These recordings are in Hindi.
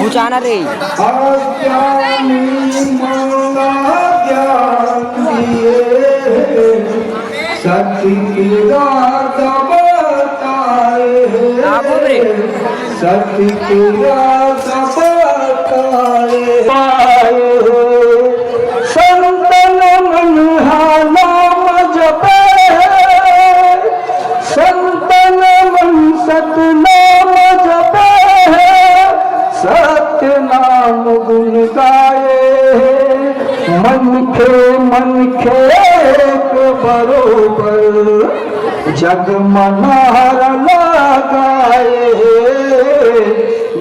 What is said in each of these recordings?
बुझाना रे सत्य की रात बताए, सत्य की रात बताए, संतन मन नाम जपे, संतन मन सतनाम जपे, सत्य नाम गुण गाए, मन खे बरोबर जग मनार लगाए,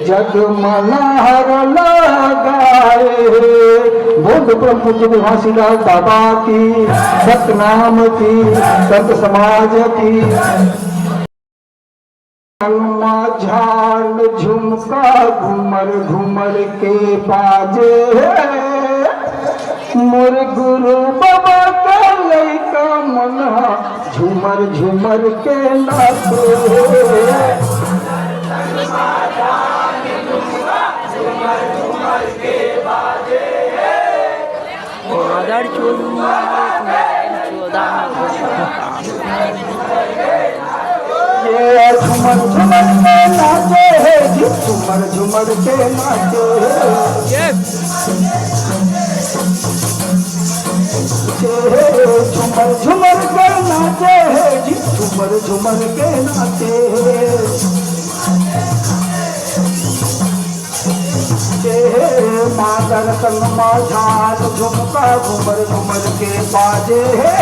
जग मनार लगाए। बोल प्रभु जी घासीदास बाबा की, सतनाम की, संत समाज की। झाल झुमका घुमर घुमर के बाजे, मोर गुरु बाबा का लैका मना झुमर झुमर के नाचे। ये झुमर झुमर के नाचे है जी, झुमर झुमर के नाचे, झुमर झुमर के नाचे है जी, झुमर झुमर के नाचे, मादर संग झाल झुमका घुमर घुमर के बाजे है।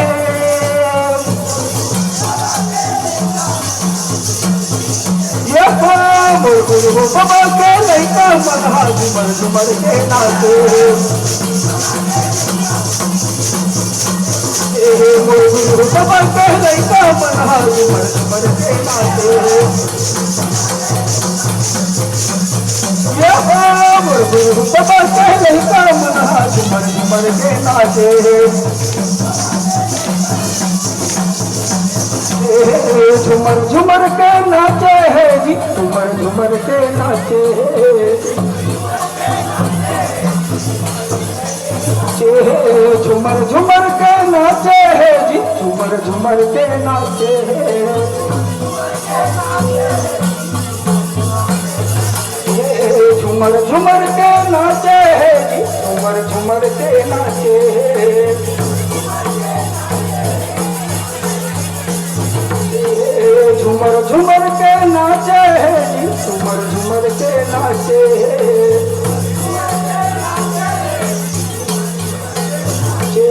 गुरु बाबा के लैका मना झुमर झुमर के नाचे, गुरु बाबा के लैका मना झुमर झुमर के नाचे, गुरु बाबा के लैका मना झुमर झुमर के नाचे, झुमर झुमर के नाचे है जी, झुमर झुमर के नाचे, झुमर झुमर के नाचे है जी, झुमर झुमर के नाचे, झुमर झुमर के नाचे है जी, झुमर झुमर के नाचे, झुमर झुमर के नाचे है जी, झुमर झुमर के नाचे, झुमर झुमर के नाचे है जी,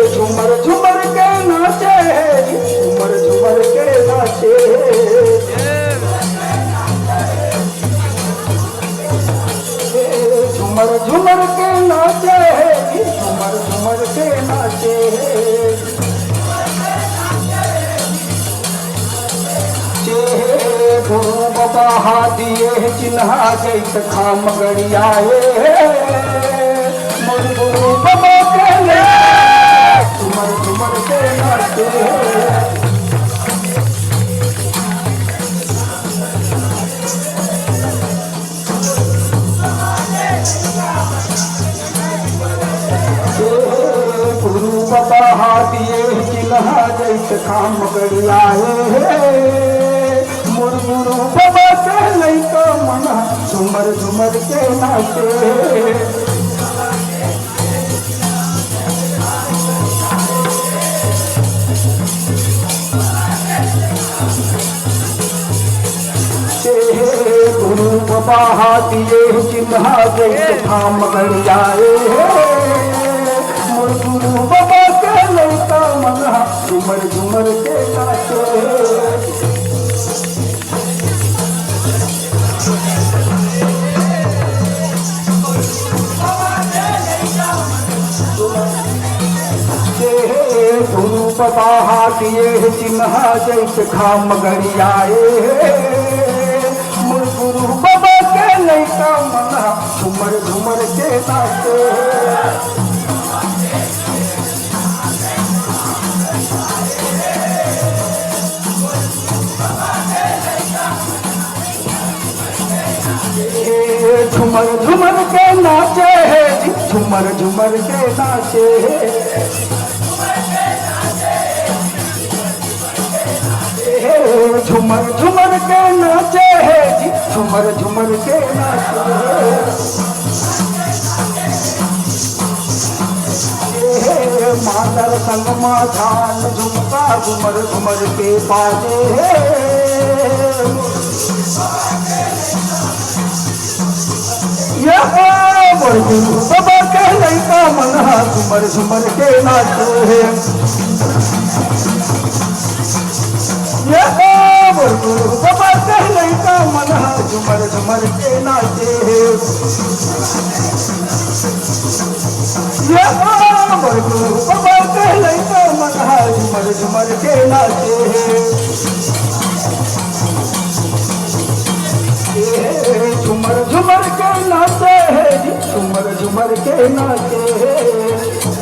झुमर झुमर के नाचे, झुमर झुमर के नाचे है जी, झुमर झुमर के नाचे, गुरु बाबा हादिए चिन्हा जैत खाम गड़ियाए, मोर गुरु बाबा के झुमर झुमर के नाचे, गुरु बाबा हादिए चिन्हा जैत खाम गड़ियाए, मोर गुरु बाबा के लैका मना झुमर झुमर के नाचे, गुरु बाबा हादिए चिन्हा जैत खाम गड़ियाए, मोर गुरु बाबा के लैका मना झुमर झुमर के नाचे, गुरु बाबा हादिए चिन्हा जैत खाम गड़ियाए, मोर गुरु बाबा के लैका मना झुमर झुमर के नाचे, झुमर झुमर के नाचे है जी, झुमर झुमर के नाचे झुमर झुमर के नाचे है जी, झुमर झुमर के नाचे मातर संग माधान झुमका झुमर झुमर के बाजे बाबा के लड़का मना झुमर झुमर के नाचे बाबा के लड़का मना झुमर झुमर के नाचे बाबा के लड़का मना झुमर झुमर के नाचे झुमर झुमर के नाचे है जी, झुमर झुमर के नाचे झुमर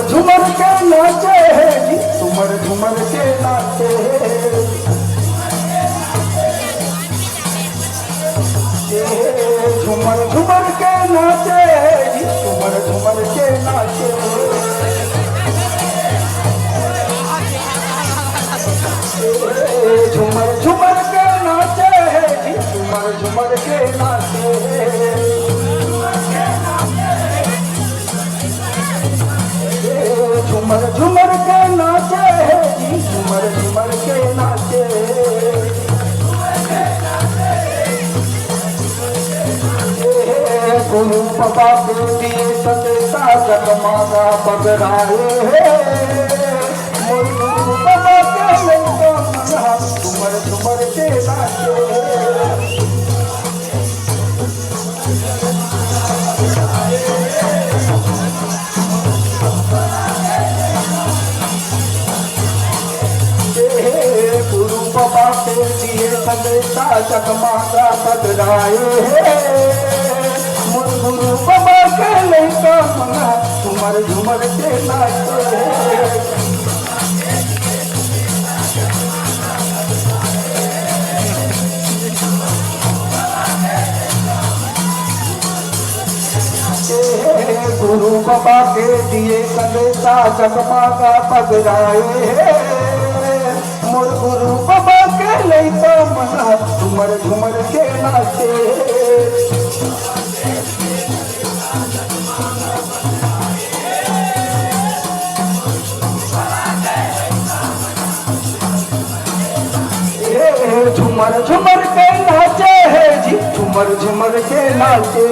झुमर के नाचे है जी, झुमर झुमर के नाचे झुमर झुमर के नाचे है जी, झुमर झुमर के नाचे झुमर झुमर के नाचे है जी, झुमर झुमर के नाचे झुमर झुमर के नाचे है जी, झुमर झुमर के नाचे गुरु बाबा के दिए संदेशा जगमागा बगराए गुरु बाबा के लड़का मना झुमर झुमर के नाचे गुरु बाबा के दिए संदेशा जगमागा बगराए गुरु बाबा के लड़का मना झुमर झुमर के नाचे गुरु बाबा के दिए संदेशा जगमागा बगराए मोर गुरु बाबा के लड़का मना झुमर झुमर के नाचे झुमर झुमर के नाचे है जी, झुमर झुमर के नाचे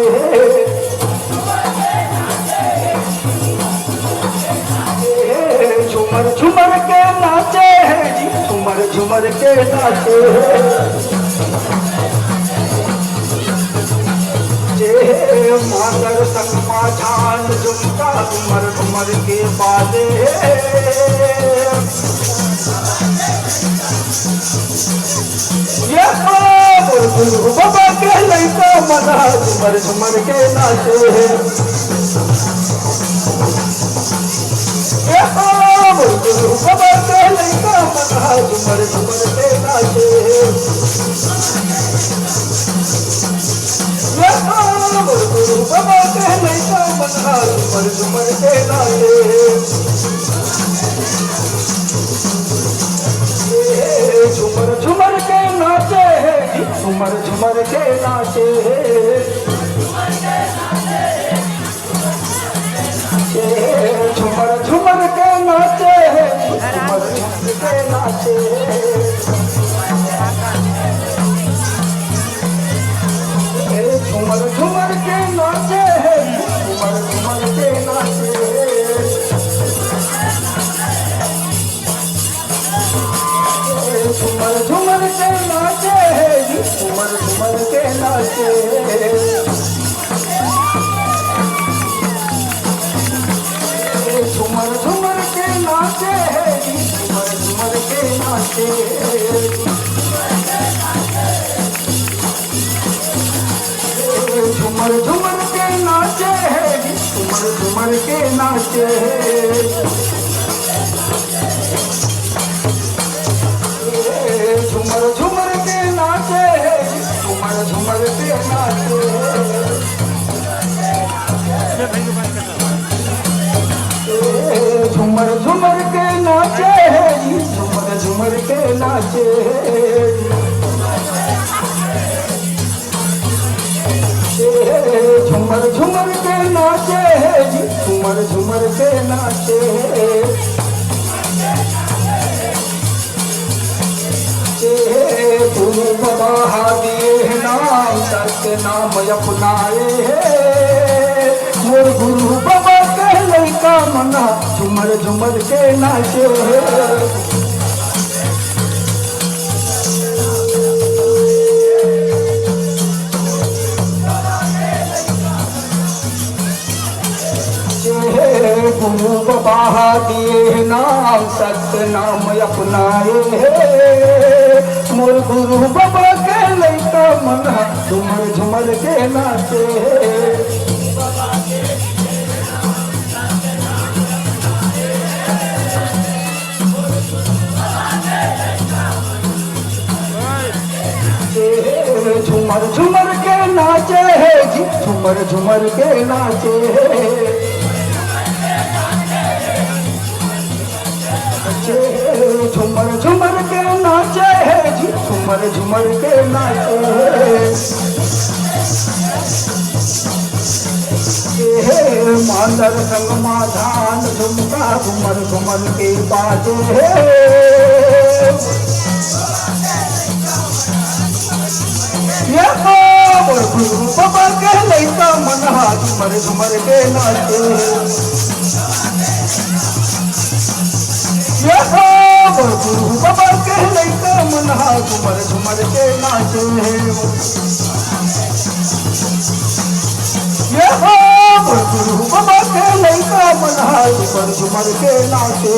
झुमर झुमर के नाचे है जी, झुमर झुमर के नाचे मातर संग माझान झुमका झुमर झुमर के बाजे गुरु बाबा के लड़का मना झुमर झुमर के नाचे गुरु बाबा के लड़का मना झुमर झुमर के नाचे गुरु बाबा के लड़का मना झुमर झुमर के नाचे झुमर झुमर के नाचे है झुमर झुमर के नाचे झुमर झुमर के नाचे है झुमर झुमर के नाचे झुमर झुमर के नाचे है झुमर झुमर के नाचे झुमर झुमर के नाचे है झुमर झुमर के नाचे झुमर झुमर के नाचे है झुमर झुमर के नाचे झुमर झुमर के नाचे है झुमर झुमर के नाचे झूमर झूमर के नाचे, झूमर झूमर के नाचे। झूमर झूमर के नाचे, झूमर झूमर के नाचे। झूमर झूमर के नाचे, झूमर झूमर के नाचे। गुरु बाबा दिए नाम, सत्य नाम अपनाए। मोर गुरु बाबा के लइका मना झूमर झूमर के नाचे। गुरु बाबा दिए नाम, सत्य नाम अपनाए। मोर गुरु बाबा के लइका मना झूमर झूमर के नाचे। झूमर झूमर के नाचे, झूमर झूमर के नाचे। झूमर झूमर के नाचे, झूमर झूमर के नाचे। मांदर संग माधान झुमका घुमर घुमर के बाजे। गुरु बाबा के लइका मना झुमर झुमर के नाचे। गुरु बाबा के लइका मना झुमर झुमर के नाचे। गुरु बाबा के लइका मना झुमर झुमर के नाचे।